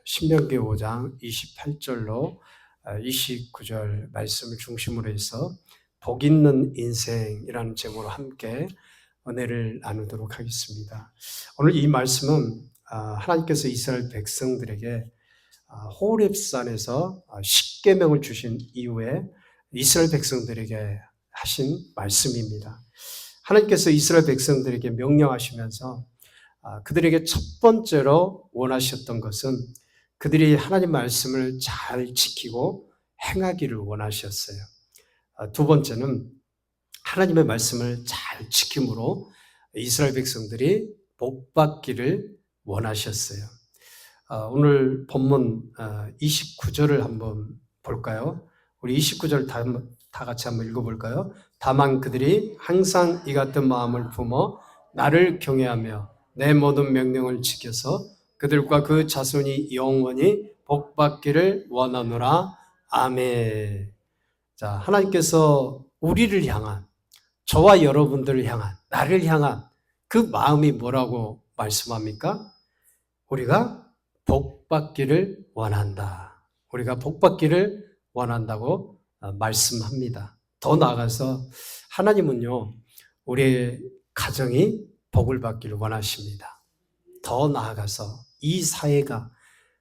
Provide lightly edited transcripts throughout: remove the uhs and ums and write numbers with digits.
신명기 5장 28절로 29절 말씀을 중심으로 해서 복 있는 인생이라는 제목으로 함께 은혜를 나누도록 하겠습니다. 오늘 이 말씀은 하나님께서 이스라엘 백성들에게 호렙산에서 십계명을 주신 이후에 이스라엘 백성들에게 하신 말씀입니다. 하나님께서 이스라엘 백성들에게 명령하시면서 그들에게 첫 번째로 원하셨던 것은 그들이 하나님 말씀을 잘 지키고 행하기를 원하셨어요. 두 번째는 하나님의 말씀을 잘 지킴으로 이스라엘 백성들이 복받기를 원하셨어요. 오늘 본문 29절을 한번 볼까요? 우리 29절 다 같이 한번 읽어볼까요? 다만 그들이 항상 이 같은 마음을 품어 나를 경외하며 내 모든 명령을 지켜서 그들과 그 자손이 영원히 복받기를 원하노라. 아멘. 자, 하나님께서 우리를 향한, 저와 여러분들을 향한, 나를 향한 그 마음이 뭐라고 말씀합니까? 우리가 복받기를 원한다. 우리가 복받기를 원한다고 말씀합니다. 더 나아가서 하나님은요, 우리의 가정이 복을 받기를 원하십니다. 더 나아가서 이 사회가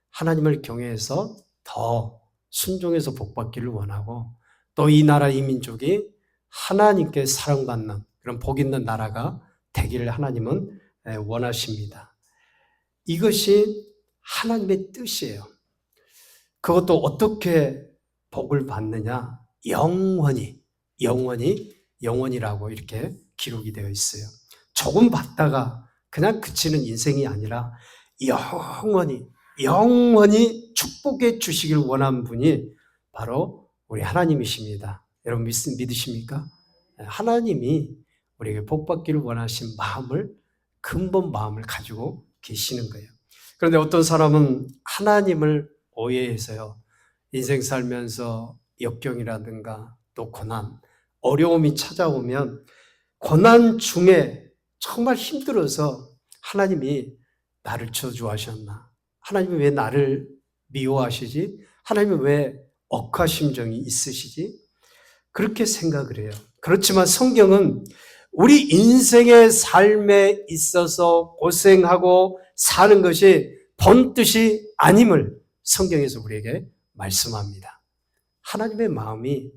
하나님을 경외해서 더 순종해서 복받기를 원하고 또 이 나라 이 민족이 하나님께 사랑받는 그런 복 있는 나라가 되기를 하나님은 원하십니다. 이것이 하나님의 뜻이에요. 그것도 어떻게 복을 받느냐? 영원히라고 이렇게 기록이 되어 있어요. 조금 받다가 그냥 그치는 인생이 아니라 영원히 축복해 주시길 원하는 분이 바로 우리 하나님이십니다. 여러분 믿으십니까? 하나님이 우리에게 복받기를 원하신 근본 마음을 가지고 계시는 거예요. 그런데 어떤 사람은 하나님을 오해해서요, 인생 살면서 역경이라든가 또 고난, 어려움이 찾아오면 고난 중에 정말 힘들어서 하나님이 나를 저주하셨나? 하나님이 왜 나를 미워하시지? 하나님이 왜 억하심정이 있으시지? 그렇게 생각을 해요. 그렇지만 성경은 우리 인생의 삶에 있어서 고생하고 사는 것이 본뜻이 아님을 성경에서 우리에게 말씀합니다. 하나님의 마음이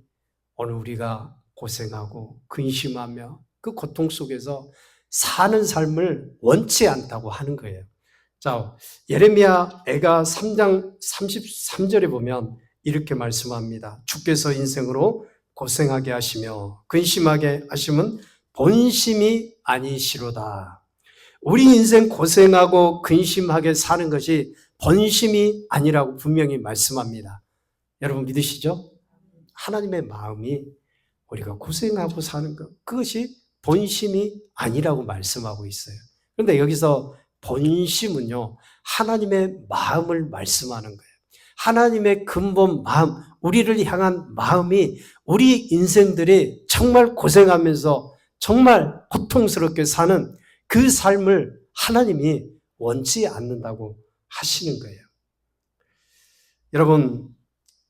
오늘 우리가 고생하고 근심하며 그 고통 속에서 사는 삶을 원치 않다고 하는 거예요. 자, 예레미야 애가 3장 33절에 보면 이렇게 말씀합니다. 주께서 인생으로 고생하게 하시며 근심하게 하시면 본심이 아니시로다. 우리 인생 고생하고 근심하게 사는 것이 본심이 아니라고 분명히 말씀합니다. 여러분 믿으시죠? 하나님의 마음이 우리가 고생하고 사는 것, 그것이 본심이 아니라고 말씀하고 있어요. 그런데 여기서 본심은요, 하나님의 마음을 말씀하는 거예요. 하나님의 근본 마음, 우리를 향한 마음이 우리 인생들이 정말 고생하면서 정말 고통스럽게 사는 그 삶을 하나님이 원치 않는다고 하시는 거예요. 여러분,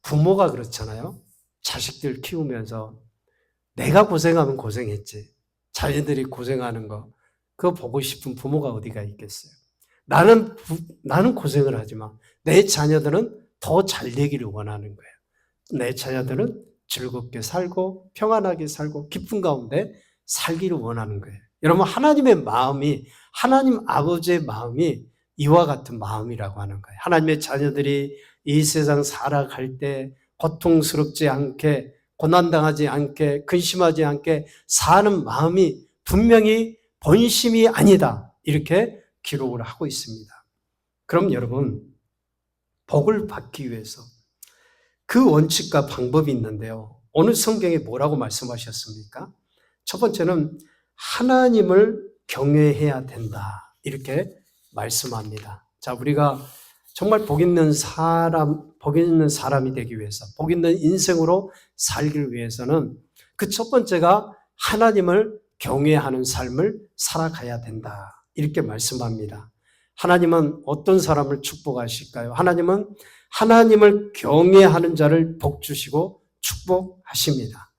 부모가 그렇잖아요. 자식들 키우면서 내가 고생하면 고생했지, 자녀들이 고생하는 거 그거 보고 싶은 부모가 어디가 있겠어요. 나는 고생을 하지만 내 자녀들은 더 잘 되기를 원하는 거예요. 내 자녀들은 즐겁게 살고 평안하게 살고 기쁨 가운데 살기를 원하는 거예요. 여러분, 하나님의 마음이, 하나님 아버지의 마음이 이와 같은 마음이라고 하는 거예요. 하나님의 자녀들이 이 세상 살아갈 때 고통스럽지 않게, 고난당하지 않게, 근심하지 않게 사는 마음이 분명히 본심이 아니다, 이렇게 기록을 하고 있습니다. 그럼 여러분, 복을 받기 위해서 그 원칙과 방법이 있는데요, 오늘 성경에 뭐라고 말씀하셨습니까? 첫 번째는 하나님을 경외해야 된다, 이렇게 말씀합니다. 자, 우리가 정말 복 있는 사람이 되기 위해서, 복 있는 인생으로 살기를 위해서는 그 첫 번째가 하나님을 경외하는 삶을 살아가야 된다, 이렇게 말씀합니다. 하나님은 어떤 사람을 축복하실까요? 하나님은 하나님을 경외하는 자를 복 주시고 축복하십니다.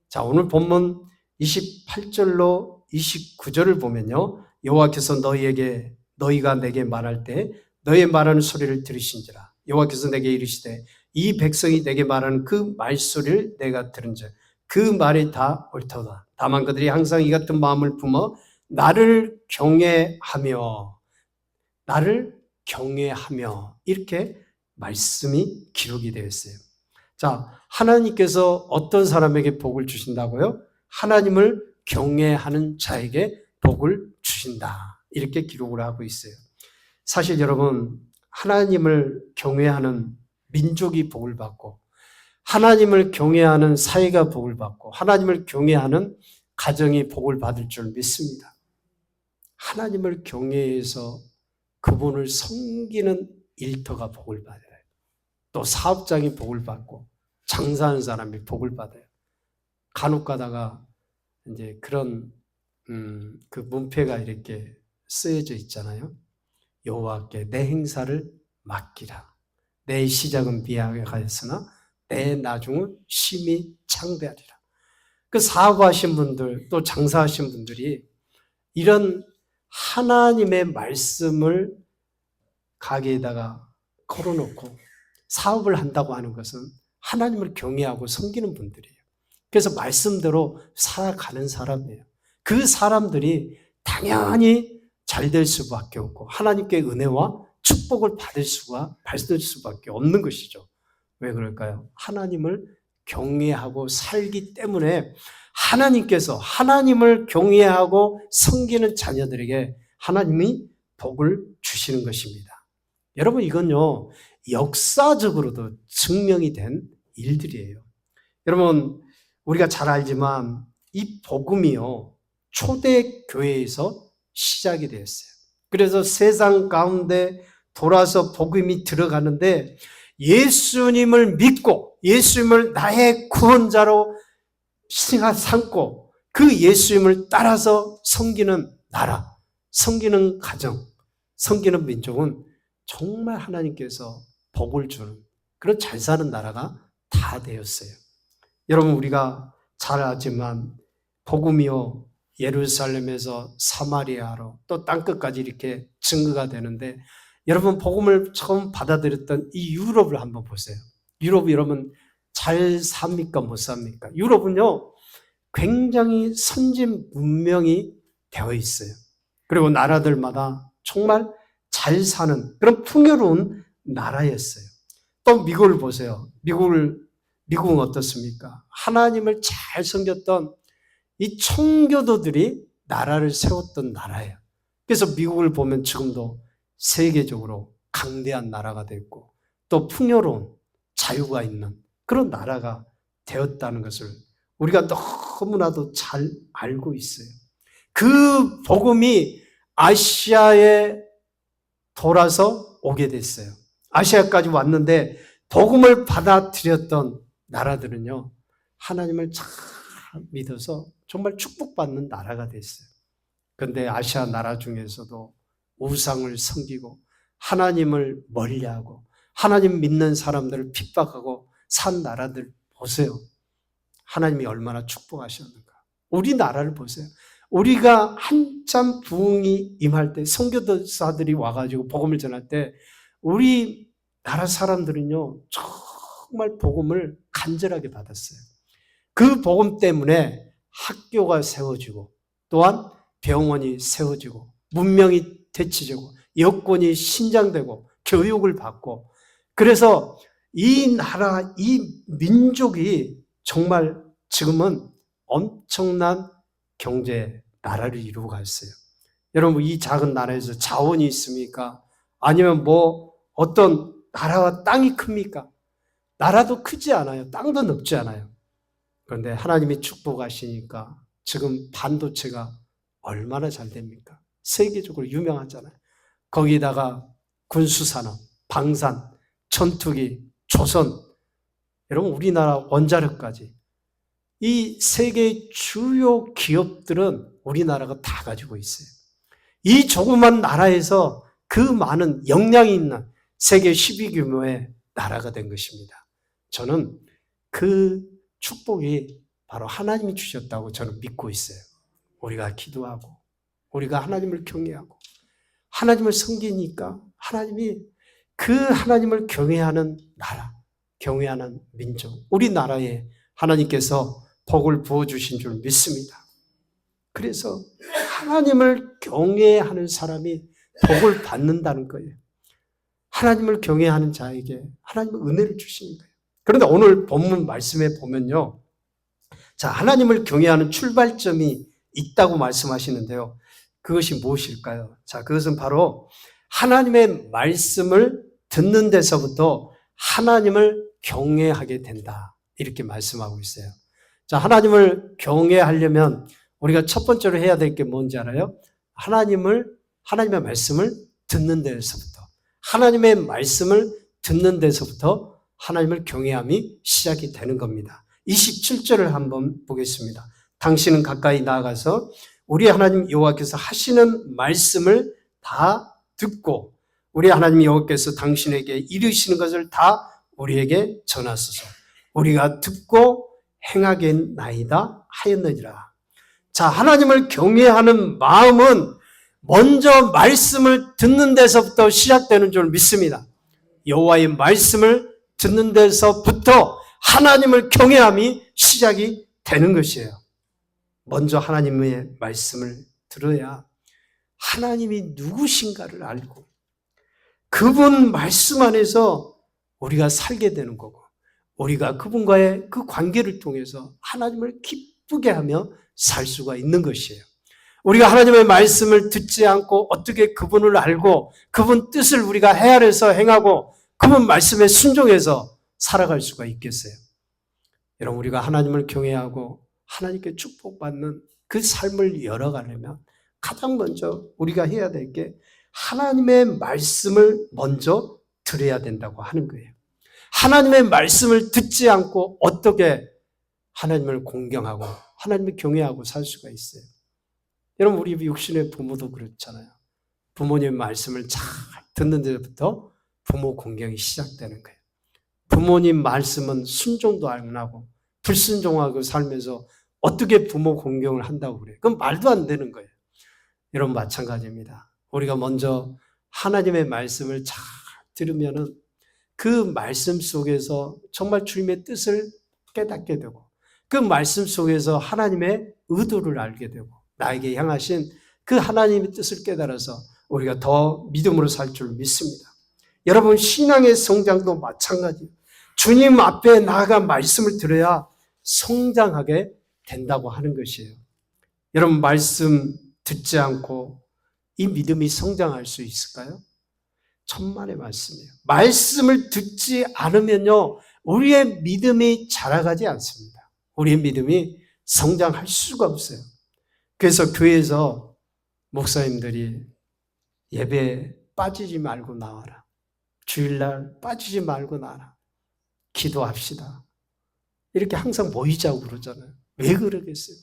자, 오늘 본문 28절로 29절을 보면요. 여호와께서 너희가 내게 말할 때 너의 말하는 소리를 들으신지라. 여호와께서 내게 이르시되 이 백성이 내게 말하는 그 말소리를 내가 들은즉 그 말이 다 옳도다. 다만 그들이 항상 이 같은 마음을 품어 나를 경외하며 이렇게 말씀이 기록이 되어 있어요. 자, 하나님께서 어떤 사람에게 복을 주신다고요? 하나님을 경외하는 자에게 복을 주신다. 이렇게 기록을 하고 있어요. 사실 여러분, 하나님을 경외하는 민족이 복을 받고 하나님을 경외하는 사회가 복을 받고 하나님을 경외하는 가정이 복을 받을 줄 믿습니다. 하나님을 경외해서 그분을 섬기는 일터가 복을 받아요. 또 사업장이 복을 받고 장사하는 사람이 복을 받아요. 간혹 가다가 이제 그런 그 문패가 이렇게 쓰여져 있잖아요. 여호와께 내 행사를 맡기라. 내 시작은 미약하였으나 내 나중은 심히 창대하리라. 그 사업하신 분들 또 장사하신 분들이 이런 하나님의 말씀을 가게에다가 걸어놓고 사업을 한다고 하는 것은 하나님을 경외하고 섬기는 분들이에요. 그래서 말씀대로 살아가는 사람이에요. 그 사람들이 당연히 잘 될 수밖에 없고 하나님께 은혜와 축복을 받을 수밖에 없는 것이죠. 왜 그럴까요? 하나님을 경외하고 살기 때문에 하나님께서 하나님을 경외하고 섬기는 자녀들에게 하나님이 복을 주시는 것입니다. 여러분, 이건요, 역사적으로도 증명이 된 일들이에요. 여러분, 우리가 잘 알지만 이 복음이요, 초대교회에서 시작이 되었어요. 그래서 세상 가운데 돌아서 복음이 들어가는데 예수님을 믿고 예수님을 나의 구원자로 삼고 그 예수님을 따라서 섬기는 나라, 섬기는 가정, 섬기는 민족은 정말 하나님께서 복을 주는 그런 잘 사는 나라가 다 되었어요. 여러분, 우리가 잘 알지만 복음이요, 예루살렘에서 사마리아로 또 땅끝까지 이렇게 증거가 되는데 여러분, 복음을 처음 받아들였던 이 유럽을 한번 보세요. 유럽 여러분 잘 삽니까? 못 삽니까? 유럽은요, 굉장히 선진 문명이 되어 있어요. 그리고 나라들마다 정말 잘 사는 그런 풍요로운 나라였어요. 또 미국을 보세요. 미국은 어떻습니까? 하나님을 잘 섬겼던 이 청교도들이 나라를 세웠던 나라예요. 그래서 미국을 보면 지금도 세계적으로 강대한 나라가 됐고 또 풍요로운 자유가 있는 그런 나라가 되었다는 것을 우리가 너무나도 잘 알고 있어요. 그 복음이 아시아에 돌아서 오게 됐어요. 아시아까지 왔는데 복음을 받아들였던 나라들은요, 하나님을 잘 믿어서 정말 축복받는 나라가 됐어요. 그런데 아시아 나라 중에서도 우상을 섬기고 하나님을 멀리하고 하나님 믿는 사람들을 핍박하고 산 나라들 보세요. 하나님이 얼마나 축복하셨는가. 우리나라를 보세요. 우리가 한참 부흥이 임할 때 선교사들이 와가지고 복음을 전할 때 우리 나라 사람들은요, 정말 복음을 간절하게 받았어요. 그 복음 때문에 학교가 세워지고 또한 병원이 세워지고 문명이 되치지고 여권이 신장되고 교육을 받고 그래서 이 나라, 이 민족이 정말 지금은 엄청난 경제 나라를 이루고 갔어요. 여러분, 이 작은 나라에서 자원이 있습니까? 아니면 뭐 어떤 나라와 땅이 큽니까? 나라도 크지 않아요. 땅도 넓지 않아요. 그런데 하나님이 축복하시니까 지금 반도체가 얼마나 잘 됩니까? 세계적으로 유명하잖아요. 거기다가 군수산업, 방산, 전투기, 조선, 여러분 우리나라 원자력까지 이 세계의 주요 기업들은 우리나라가 다 가지고 있어요. 이 조그만 나라에서 그 많은 역량이 있는 세계 10위 규모의 나라가 된 것입니다. 저는 그 축복이 바로 하나님이 주셨다고 저는 믿고 있어요. 우리가 기도하고 우리가 하나님을 경외하고 하나님을 섬기니까 하나님이 그 하나님을 경외하는 나라, 경외하는 민족, 우리나라에 하나님께서 복을 부어주신 줄 믿습니다. 그래서 하나님을 경외하는 사람이 복을 받는다는 거예요. 하나님을 경외하는 자에게 하나님은 은혜를 주시는 거예요. 그런데 오늘 본문 말씀에 보면요. 자, 하나님을 경외하는 출발점이 있다고 말씀하시는데요. 그것이 무엇일까요? 자, 그것은 바로 하나님의 말씀을 듣는 데서부터 하나님을 경외하게 된다. 이렇게 말씀하고 있어요. 자, 하나님을 경외하려면 우리가 첫 번째로 해야 될 게 뭔지 알아요? 하나님의 말씀을 듣는 데서부터, 하나님의 말씀을 듣는 데서부터 하나님을 경외함이 시작이 되는 겁니다. 27절을 한번 보겠습니다. 당신은 가까이 나아가서 우리 하나님 여호와께서 하시는 말씀을 다 듣고 우리 하나님 여호와께서 당신에게 이르시는 것을 다 우리에게 전하소서. 우리가 듣고 행하겠나이다 하였느니라. 자, 하나님을 경외하는 마음은 먼저 말씀을 듣는 데서부터 시작되는 줄 믿습니다. 여호와의 말씀을 듣는 데서부터 하나님을 경외함이 시작이 되는 것이에요. 먼저 하나님의 말씀을 들어야 하나님이 누구신가를 알고 그분 말씀 안에서 우리가 살게 되는 거고 우리가 그분과의 그 관계를 통해서 하나님을 기쁘게 하며 살 수가 있는 것이에요. 우리가 하나님의 말씀을 듣지 않고 어떻게 그분을 알고 그분 뜻을 우리가 헤아려서 행하고 그분 말씀에 순종해서 살아갈 수가 있겠어요. 여러분, 우리가 하나님을 경외하고 하나님께 축복받는 그 삶을 열어가려면 가장 먼저 우리가 해야 될 게 하나님의 말씀을 먼저 들어야 된다고 하는 거예요. 하나님의 말씀을 듣지 않고 어떻게 하나님을 공경하고 하나님을 경외하고 살 수가 있어요. 여러분, 우리 육신의 부모도 그렇잖아요. 부모님의 말씀을 잘 듣는 데부터 부모 공경이 시작되는 거예요. 부모님 말씀은 순종도 안 하고 불순종하고 살면서 어떻게 부모 공경을 한다고 그래요? 그건 말도 안 되는 거예요. 여러분, 마찬가지입니다. 우리가 먼저 하나님의 말씀을 잘 들으면은 그 말씀 속에서 정말 주님의 뜻을 깨닫게 되고 그 말씀 속에서 하나님의 의도를 알게 되고 나에게 향하신 그 하나님의 뜻을 깨달아서 우리가 더 믿음으로 살 줄 믿습니다. 여러분, 신앙의 성장도 마찬가지예요. 주님 앞에 나아가 말씀을 들어야 성장하게 된다고 하는 것이에요. 여러분, 말씀 듣지 않고 이 믿음이 성장할 수 있을까요? 천만의 말씀이에요. 말씀을 듣지 않으면요, 우리의 믿음이 자라가지 않습니다. 우리의 믿음이 성장할 수가 없어요. 그래서 교회에서 목사님들이 예배에 빠지지 말고 나와라. 주일날 빠지지 말고 나와라. 기도합시다. 이렇게 항상 모이자고 그러잖아요. 왜 그러겠어요?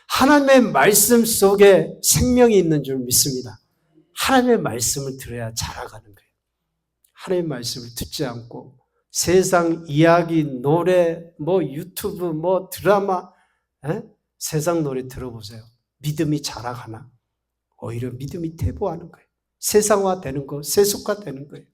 하나님의 말씀 속에 생명이 있는 줄 믿습니다. 하나님의 말씀을 들어야 자라가는 거예요. 하나님의 말씀을 듣지 않고 세상 이야기, 노래, 유튜브, 드라마, 세상 노래 들어보세요. 믿음이 자라가나? 오히려 믿음이 퇴보하는 거예요. 세상화되는 거, 세속화되는 거예요.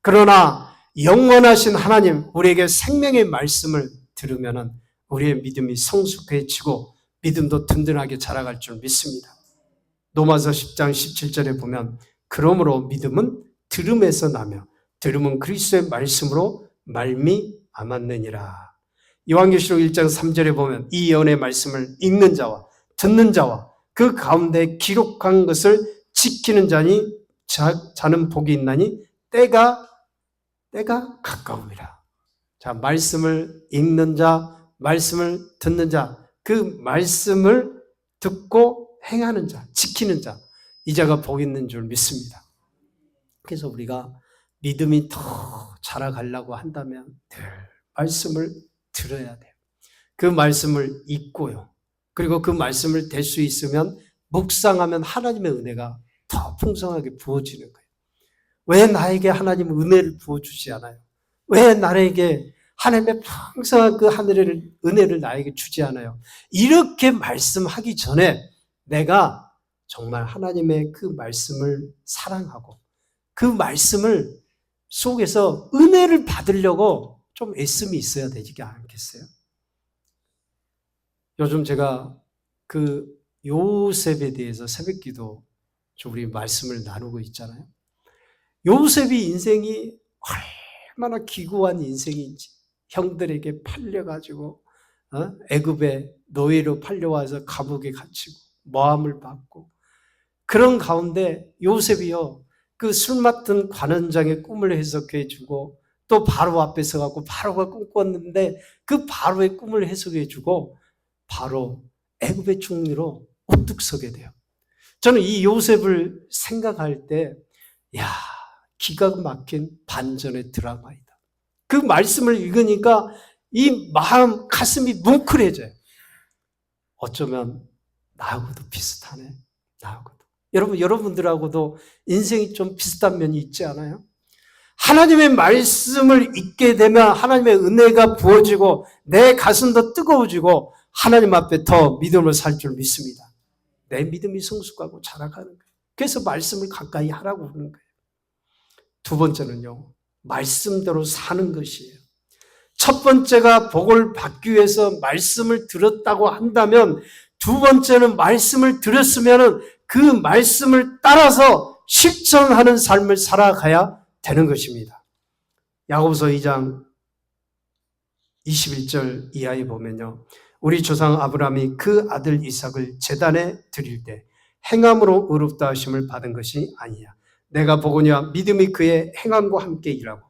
그러나 영원하신 하나님, 우리에게 생명의 말씀을 들으면 우리의 믿음이 성숙해지고 믿음도 든든하게 자라갈 줄 믿습니다. 로마서 10장 17절에 보면 그러므로 믿음은 들음에서 나며 들음은 그리스도의 말씀으로 말미암았느니라. 요한계시록 1장 3절에 보면 이 예언의 말씀을 읽는 자와 듣는 자와 그 가운데 기록한 것을 지키는 자는 복이 있나니 때가 가까움이라. 자, 말씀을 읽는 자, 말씀을 듣는 자, 그 말씀을 듣고 행하는 자, 지키는 자, 이 자가 복 있는 줄 믿습니다. 그래서 우리가 믿음이 더 자라가려고 한다면 늘 말씀을 들어야 돼요. 그 말씀을 읽고요. 그리고 그 말씀을 될 수 있으면 묵상하면 하나님의 은혜가 더 풍성하게 부어지는 거예요. 왜 나에게 하나님 은혜를 부어주지 않아요? 왜 나에게 하나님의 풍성한 그 하늘의 은혜를 나에게 주지 않아요? 이렇게 말씀하기 전에 내가 정말 하나님의 그 말씀을 사랑하고 그 말씀을 속에서 은혜를 받으려고 좀 애씀이 있어야 되지 않겠어요? 요즘 제가 그 요셉에 대해서 새벽기도 우리 말씀을 나누고 있잖아요. 요셉이 인생이 얼마나 기구한 인생인지, 형들에게 팔려가지고 애굽에 노예로 팔려와서 감옥에 갇히고 모함을 받고, 그런 가운데 요셉이요 그 술 맡은 관원장의 꿈을 해석해 주고, 또 바로 앞에 서갖고 바로가 꿈꿨는데 그 바로의 꿈을 해석해 주고 바로 애굽의 총리로 우뚝 서게 돼요. 저는 이 요셉을 생각할 때 야, 기가 막힌 반전의 드라마이다. 그 말씀을 읽으니까 이 마음, 가슴이 뭉클해져요. 어쩌면 나하고도 비슷하네. 나하고도. 여러분들하고도 인생이 좀 비슷한 면이 있지 않아요? 하나님의 말씀을 읽게 되면 하나님의 은혜가 부어지고 내 가슴도 뜨거워지고 하나님 앞에 더 믿음을 살 줄 믿습니다. 내 믿음이 성숙하고 자라가는 거예요. 그래서 말씀을 가까이 하라고 하는 거예요. 두 번째는요, 말씀대로 사는 것이에요. 첫 번째가 복을 받기 위해서 말씀을 들었다고 한다면, 두 번째는 말씀을 들었으면 그 말씀을 따라서 실천하는 삶을 살아가야 되는 것입니다. 야고보서 2장 21절 이하에 보면요, 우리 조상 아브라함이 그 아들 이삭을 제단에 드릴 때 행함으로 의롭다 하심을 받은 것이 아니냐. 내가 보거니와 믿음이 그의 행함과 함께 일하고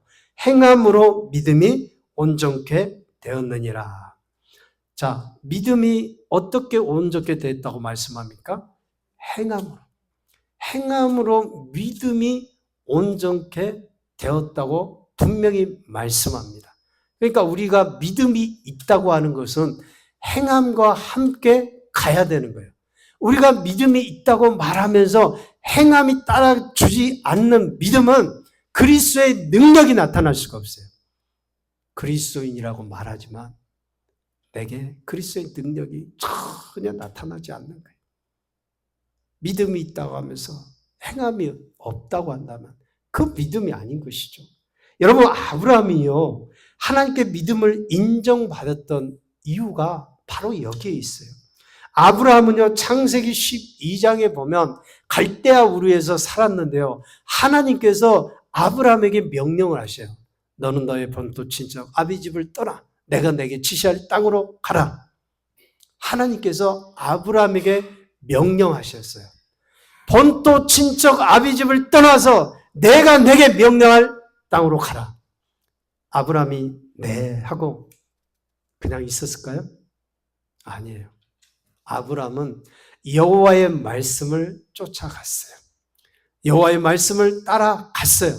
행함으로 믿음이 온전케 되었느니라. 자, 믿음이 어떻게 온전케 됐다고 말씀합니까? 행함으로. 행함으로 믿음이 온전케 되었다고 분명히 말씀합니다. 그러니까 우리가 믿음이 있다고 하는 것은 행함과 함께 가야 되는 거예요. 우리가 믿음이 있다고 말하면서 행함이 따라주지 않는 믿음은 그리스도의 능력이 나타날 수가 없어요. 그리스도인이라고 말하지만 내게 그리스도의 능력이 전혀 나타나지 않는 거예요. 믿음이 있다고 하면서 행함이 없다고 한다면 그 믿음이 아닌 것이죠. 여러분, 아브라함이요, 하나님께 믿음을 인정받았던 이유가 바로 여기에 있어요. 아브라함은요, 창세기 12장에 보면 갈대아 우르에서 살았는데요, 하나님께서 아브라함에게 명령을 하셔요. 너는 너의 본토 친척 아비 집을 떠나 내가 내게 지시할 땅으로 가라. 하나님께서 아브라함에게 명령하셨어요. 본토 친척 아비 집을 떠나서 내가 내게 명령할 땅으로 가라. 아브라함이 네 하고 그냥 있었을까요? 아니에요. 아브라함은 여호와의 말씀을 쫓아갔어요. 여호와의 말씀을 따라갔어요.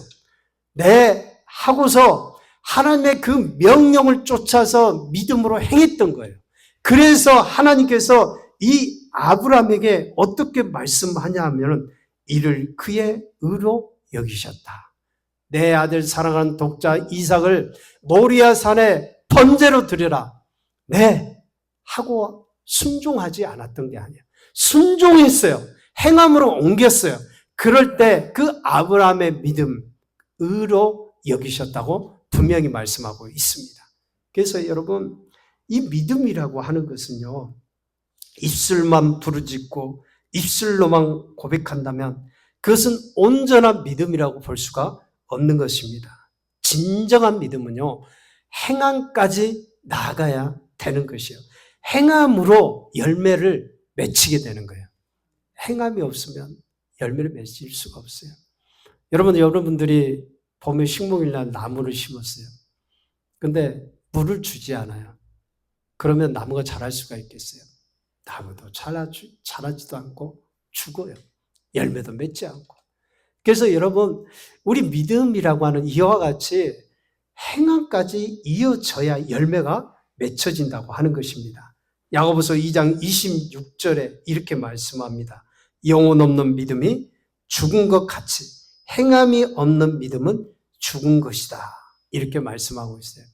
네 하고서 하나님의 그 명령을 쫓아서 믿음으로 행했던 거예요. 그래서 하나님께서 이 아브라함에게 어떻게 말씀하냐 하면 이를 그의 의로 여기셨다. 내 아들 사랑하는 독자 이삭을 모리아 산에 번제로 드려라. 네 하고 순종하지 않았던 게 아니에요. 순종했어요. 행함으로 옮겼어요. 그럴 때 그 아브라함의 믿음, 의로 여기셨다고 분명히 말씀하고 있습니다. 그래서 여러분, 이 믿음이라고 하는 것은요, 입술만 부르짖고 입술로만 고백한다면 그것은 온전한 믿음이라고 볼 수가 없는 것입니다. 진정한 믿음은요, 행함까지 나아가야 되는 것이에요. 행함으로 열매를 맺히게 되는 거예요. 행함이 없으면 열매를 맺을 수가 없어요. 여러분들이 봄에 식목일날 나무를 심었어요. 근데 물을 주지 않아요. 그러면 나무가 자랄 수가 있겠어요? 나무도 자라지도 않고 죽어요. 열매도 맺지 않고. 그래서 여러분, 우리 믿음이라고 하는 이와 같이 행함까지 이어져야 열매가 맺혀진다고 하는 것입니다. 야고보서 2장 26절에 이렇게 말씀합니다. 영혼 없는 믿음이 죽은 것 같이 행함이 없는 믿음은 죽은 것이다. 이렇게 말씀하고 있어요.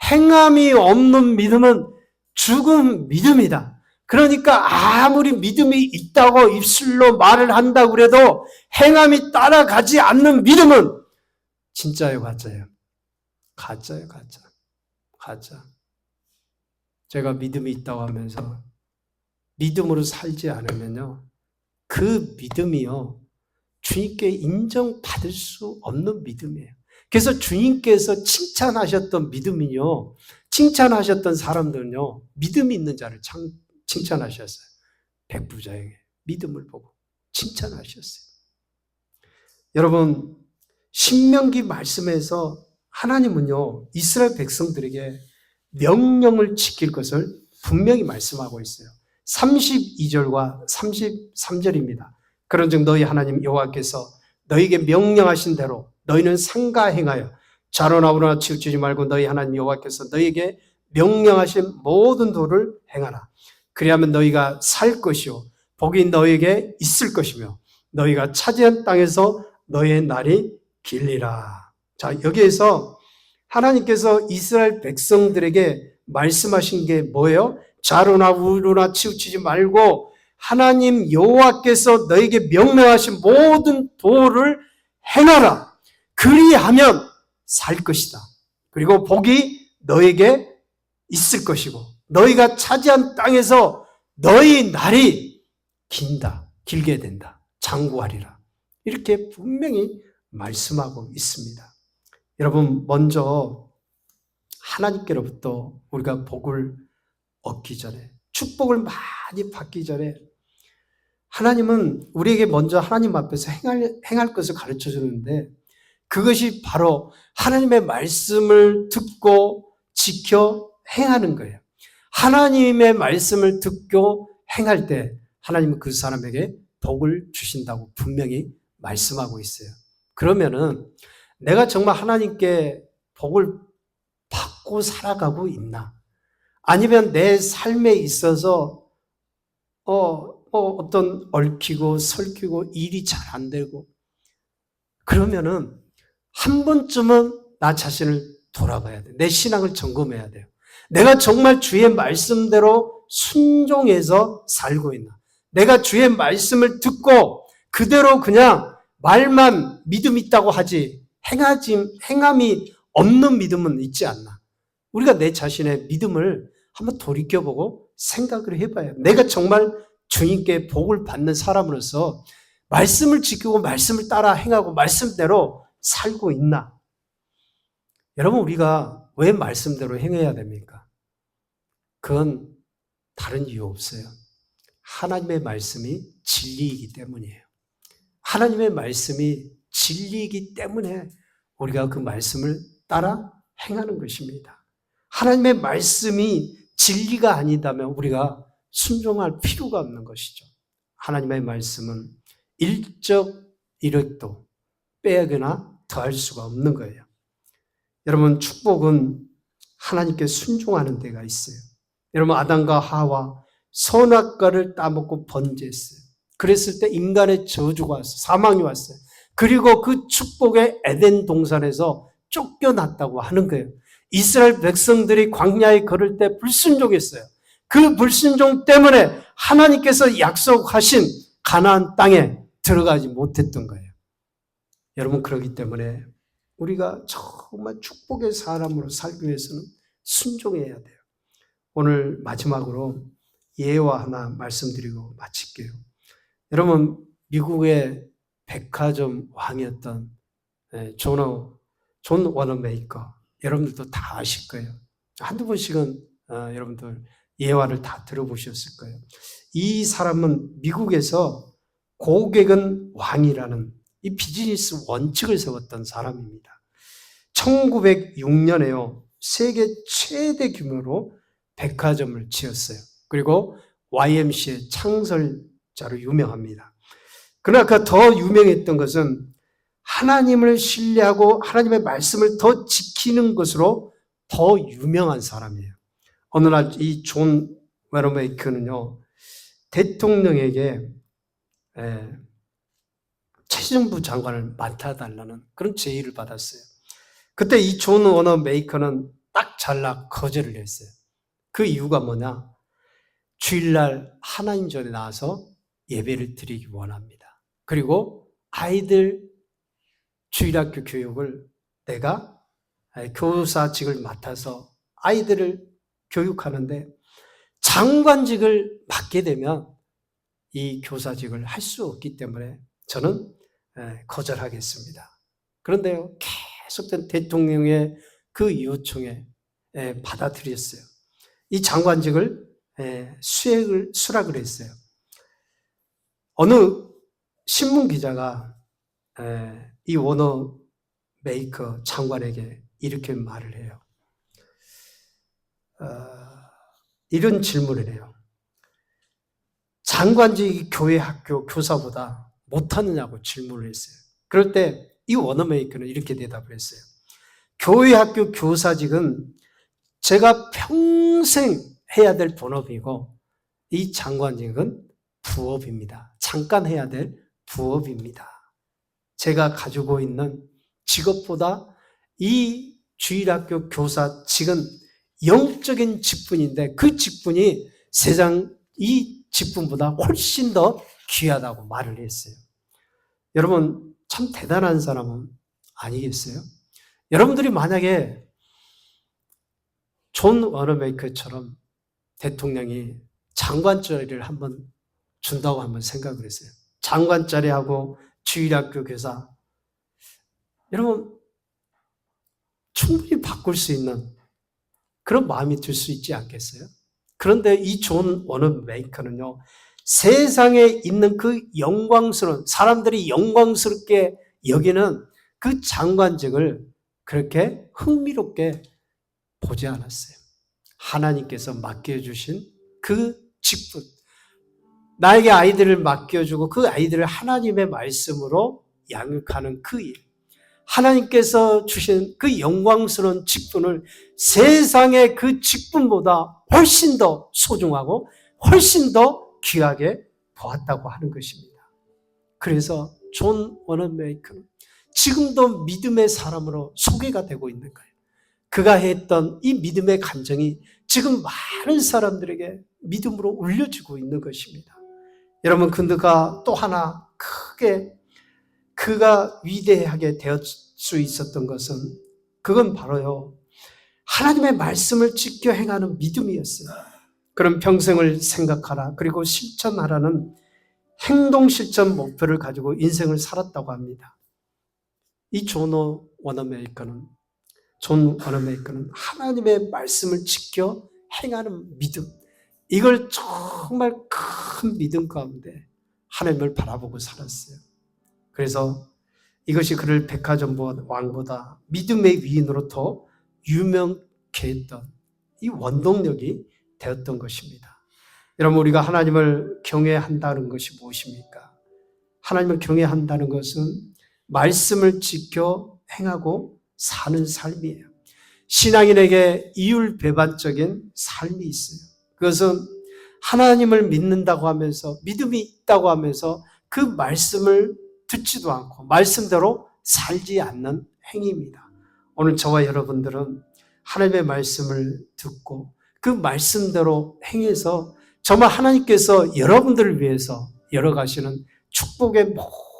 행함이 없는 믿음은 죽은 믿음이다. 그러니까 아무리 믿음이 있다고 입술로 말을 한다고 그래도 행함이 따라가지 않는 믿음은 진짜예요, 가짜예요? 가짜예요, 가짜. 가짜. 제가 믿음이 있다고 하면서 믿음으로 살지 않으면요, 그 믿음이요, 주님께 인정받을 수 없는 믿음이에요. 그래서 주님께서 칭찬하셨던 믿음이요, 칭찬하셨던 사람들은요, 믿음이 있는 자를 칭찬하셨어요. 백부자에게 믿음을 보고 칭찬하셨어요. 여러분, 신명기 말씀에서 하나님은요, 이스라엘 백성들에게 명령을 지킬 것을 분명히 말씀하고 있어요. 32절과 33절입니다. 그런즉 너희 하나님 여호와께서 너희에게 명령하신 대로 너희는 상가 행하여 자로나우나 치우치지 말고 너희 하나님 여호와께서 너희에게 명령하신 모든 도를 행하라. 그리하면 너희가 살 것이요 복이 너희에게 있을 것이며 너희가 차지한 땅에서 너희의 날이 길리라. 자, 여기에서 하나님께서 이스라엘 백성들에게 말씀하신 게 뭐예요? 자로나 우로나 치우치지 말고 하나님 여호와께서 너에게 명령하신 모든 도를 행하라. 그리하면 살 것이다. 그리고 복이 너에게 있을 것이고 너희가 차지한 땅에서 너희 날이 길게 된다. 장구하리라. 이렇게 분명히 말씀하고 있습니다. 여러분, 먼저 하나님께로부터 우리가 복을 얻기 전에, 축복을 많이 받기 전에 하나님은 우리에게 먼저 하나님 앞에서 행할 것을 가르쳐 주는데 그것이 바로 하나님의 말씀을 듣고 지켜 행하는 거예요. 하나님의 말씀을 듣고 행할 때 하나님은 그 사람에게 복을 주신다고 분명히 말씀하고 있어요. 그러면은 내가 정말 하나님께 복을 받고 살아가고 있나? 아니면 내 삶에 있어서 어떤 얽히고 설키고 일이 잘 안 되고 그러면은 한 번쯤은 나 자신을 돌아봐야 돼. 내 신앙을 점검해야 돼요. 내가 정말 주의 말씀대로 순종해서 살고 있나? 내가 주의 말씀을 듣고 그대로 그냥 말만 믿음 있다고 하지 행함이 없는 믿음은 있지 않나? 우리가 내 자신의 믿음을 한번 돌이켜보고 생각을 해봐요. 내가 정말 주님께 복을 받는 사람으로서 말씀을 지키고 말씀을 따라 행하고 말씀대로 살고 있나? 여러분, 우리가 왜 말씀대로 행해야 됩니까? 그건 다른 이유 없어요. 하나님의 말씀이 진리이기 때문이에요. 하나님의 말씀이 진리이기 때문에 우리가 그 말씀을 따라 행하는 것입니다. 하나님의 말씀이 진리가 아니다면 우리가 순종할 필요가 없는 것이죠. 하나님의 말씀은 일적 이력도 빼거나 더할 수가 없는 거예요. 여러분, 축복은 하나님께 순종하는 데가 있어요. 여러분, 아담과 하와 선악과를 따먹고 번제했어요. 그랬을 때 인간의 저주가 왔어요. 사망이 왔어요. 그리고 그 축복의 에덴 동산에서 쫓겨났다고 하는 거예요. 이스라엘 백성들이 광야에 걸을 때 불순종했어요. 그 불순종 때문에 하나님께서 약속하신 가나안 땅에 들어가지 못했던 거예요. 여러분, 그렇기 때문에 우리가 정말 축복의 사람으로 살기 위해서는 순종해야 돼요. 오늘 마지막으로 예화 하나 말씀드리고 마칠게요. 여러분, 미국의 백화점 왕이었던 존 워너메이커, 여러분들도 다 아실 거예요. 한두 번씩은 여러분들 예화를 다 들어보셨을 거예요. 이 사람은 미국에서 고객은 왕이라는 이 비즈니스 원칙을 세웠던 사람입니다. 1906년에요. 세계 최대 규모로 백화점을 지었어요. 그리고 YMCA 창설자로 유명합니다. 그러나 그 더 유명했던 것은 하나님을 신뢰하고 하나님의 말씀을 더 지키는 것으로 더 유명한 사람이에요. 어느 날 이 존 워너메이커는요, 대통령에게 체정부 장관을 맡아달라는 그런 제의를 받았어요. 그때 이 존 워너메이커는 딱 잘라 거절을 했어요. 그 이유가 뭐냐? 주일날 하나님 전에 나와서 예배를 드리기 원합니다. 그리고 아이들 주일학교 교육을 내가 교사직을 맡아서 아이들을 교육하는데 장관직을 맡게 되면 이 교사직을 할 수 없기 때문에 저는 거절하겠습니다. 그런데요, 계속된 대통령의 그 요청에 받아들였어요. 이 장관직을 수락을 했어요. 어느 신문 기자가 이 워너 메이커 장관에게 이렇게 말을 해요. 이런 질문을 해요. 장관직이 교회 학교 교사보다 못하느냐고 질문을 했어요. 그럴 때 이 워너 메이커는 이렇게 대답을 했어요. 교회 학교 교사직은 제가 평생 해야 될 본업이고 이 장관직은 부업입니다. 잠깐 해야 될 부업입니다. 제가 가지고 있는 직업보다 이 주일학교 교사직은 영적인 직분인데 그 직분이 세상 이 직분보다 훨씬 더 귀하다고 말을 했어요. 여러분 참 대단한 사람은 아니겠어요? 여러분들이 만약에 존 워너메이커처럼 대통령이 장관 자리를 한번 준다고 한번 생각을 했어요. 장관 자리하고 주일학교 교사. 여러분 충분히 바꿀 수 있는 그런 마음이 들 수 있지 않겠어요? 그런데 이 존 워너메이커는요. 세상에 있는 그 영광스러운 사람들이 영광스럽게 여기는 그 장관직을 그렇게 흥미롭게 보지 않았어요. 하나님께서 맡겨주신 그 직분, 나에게 아이들을 맡겨주고 그 아이들을 하나님의 말씀으로 양육하는 그 일, 하나님께서 주신 그 영광스러운 직분을 세상의 그 직분보다 훨씬 더 소중하고 훨씬 더 귀하게 보았다고 하는 것입니다. 그래서 존 워너메이커는 지금도 믿음의 사람으로 소개가 되고 있는 거예요. 그가 했던 이 믿음의 감정이 지금 많은 사람들에게 믿음으로 울려지고 있는 것입니다. 여러분, 그가 또 하나 크게 그가 위대하게 될 수 있었던 것은 그건 바로요, 하나님의 말씀을 지켜 행하는 믿음이었어요. 그런 평생을 생각하라, 그리고 실천하라는 행동 실천 목표를 가지고 인생을 살았다고 합니다. 이 존 워너메이커는 하나님의 말씀을 지켜 행하는 믿음, 이걸 정말 큰 믿음 가운데 하나님을 바라보고 살았어요. 그래서 이것이 그를 백화점 왕보다 믿음의 위인으로 더 유명케 했던 이 원동력이 되었던 것입니다. 여러분, 우리가 하나님을 경외한다는 것이 무엇입니까? 하나님을 경외한다는 것은 말씀을 지켜 행하고 사는 삶이에요. 신앙인에게 이율배반적인 삶이 있어요. 그것은 하나님을 믿는다고 하면서, 믿음이 있다고 하면서 그 말씀을 듣지도 않고 말씀대로 살지 않는 행위입니다. 오늘 저와 여러분들은 하나님의 말씀을 듣고 그 말씀대로 행해서 정말 하나님께서 여러분들을 위해서 열어가시는 축복의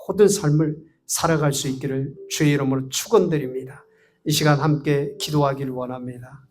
모든 삶을 살아갈 수 있기를 주의 이름으로 축원드립니다. 이 시간 함께 기도하기를 원합니다.